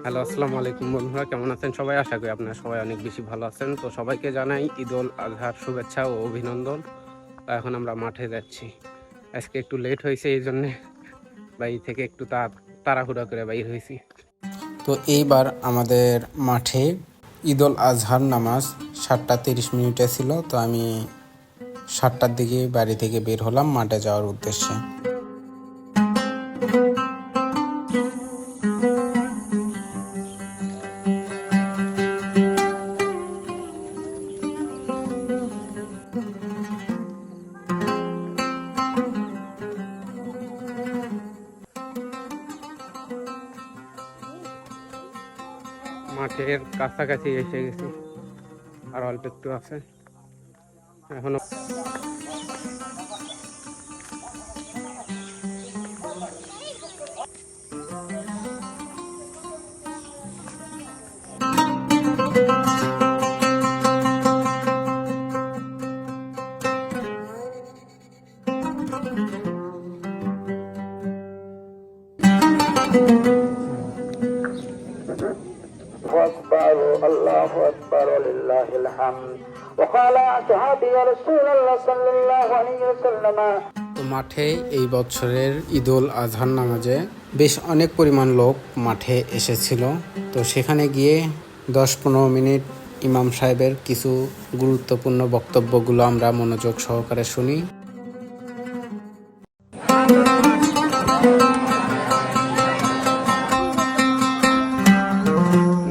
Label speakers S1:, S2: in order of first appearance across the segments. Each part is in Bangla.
S1: হ্যালো, আসসালামু আলাইকুম বন্ধুরা, কেমন আছেন সবাই? আশা করি আপনারা সবাই অনেক বেশি ভালো আছেন। তো সবাইকে জানাই ঈদ উল আজহার শুভেচ্ছা ও অভিনন্দন। তো এখন আমরা মাঠে যাচ্ছি। আজকে একটু লেট হয়েছে, এই জন্যে বাড়ি থেকে একটু তাড়াহুড়া করে বাইর হয়েছি।
S2: তো এইবার আমাদের মাঠে ঈদ উল আজহার নামাজ 7:30 ছিল। তো আমি 7টার দিকে বাড়ি থেকে বের হলাম মাঠে যাওয়ার উদ্দেশ্যে।
S1: মাঠের কাছাকাছি এসে গেছি, আর অল্প একটু আছে এখনো।
S3: الله أكبر ولله الحمد وقال أصحابي رسول الله صلى الله عليه وسلم।
S2: তো মাঠে এই বছরের ঈদ উল আজহার নামাজে বেশ অনেক পরিমাণ লোক মাঠে এসেছিল। তো সেখানে গিয়ে 10-15 মিনিট ইমাম সাহেবের কিছু গুরুত্বপূর্ণ বক্তব্যগুলো আমরা মনোযোগ সহকারে শুনি।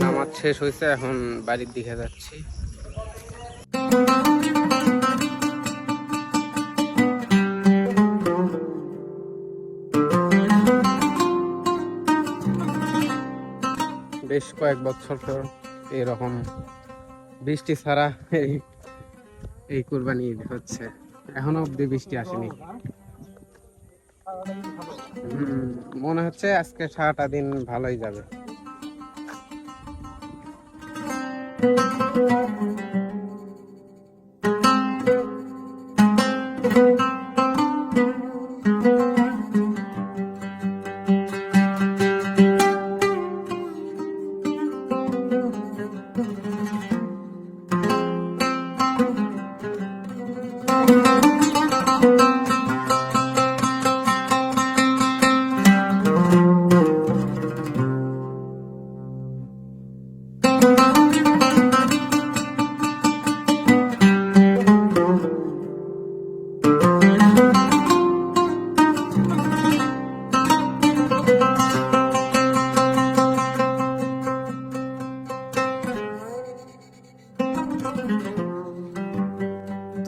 S1: নামাজ শেষ হয়েছে, এখন বাড়ির দিকে যাচ্ছি। বেশ কয়েক বছর পর এরকম বৃষ্টি ছাড়া এই কুরবানি ঈদ হচ্ছে। এখনো অব্দি বৃষ্টি আসেনি। মনে হচ্ছে আজকে সারাটা দিন ভালোই যাবে।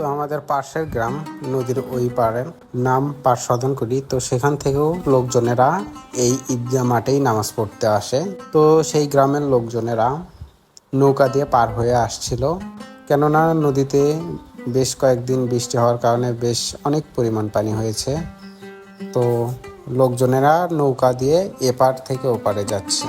S2: তো আমাদের পাশের গ্রাম, নদীর ওই পাড়ের নাম পার্শ্বদনকুড়ি। তো সেখান থেকেও লোকজনেরা এই ঈদগাহ মাঠেই নামাজ পড়তে আসে। তো সেই গ্রামের লোকজনেরা নৌকা দিয়ে পার হয়ে আসছিল, কেননা নদীতে বেশ কয়েকদিন বৃষ্টি হওয়ার কারণে বেশ অনেক পরিমাণ পানি হয়েছে। তো লোকজনেরা নৌকা দিয়ে এপার থেকে ওপারে যাচ্ছে।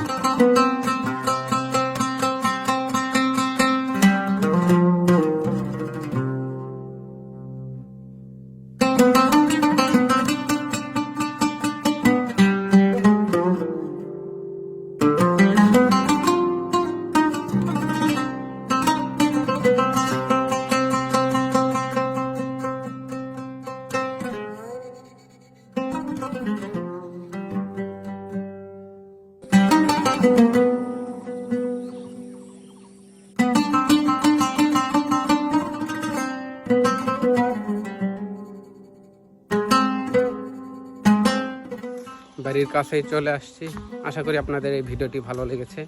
S1: বাড়ির কাছেই চলে আসছি। আশা করি আপনাদের এই ভিডিওটি ভালো লেগেছে।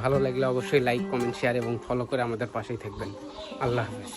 S1: ভালো লাগলে অবশ্যই লাইক, কমেন্ট, শেয়ার এবং ফলো করে আমাদের পাশেই থাকবেন। আল্লাহ হাফেজ।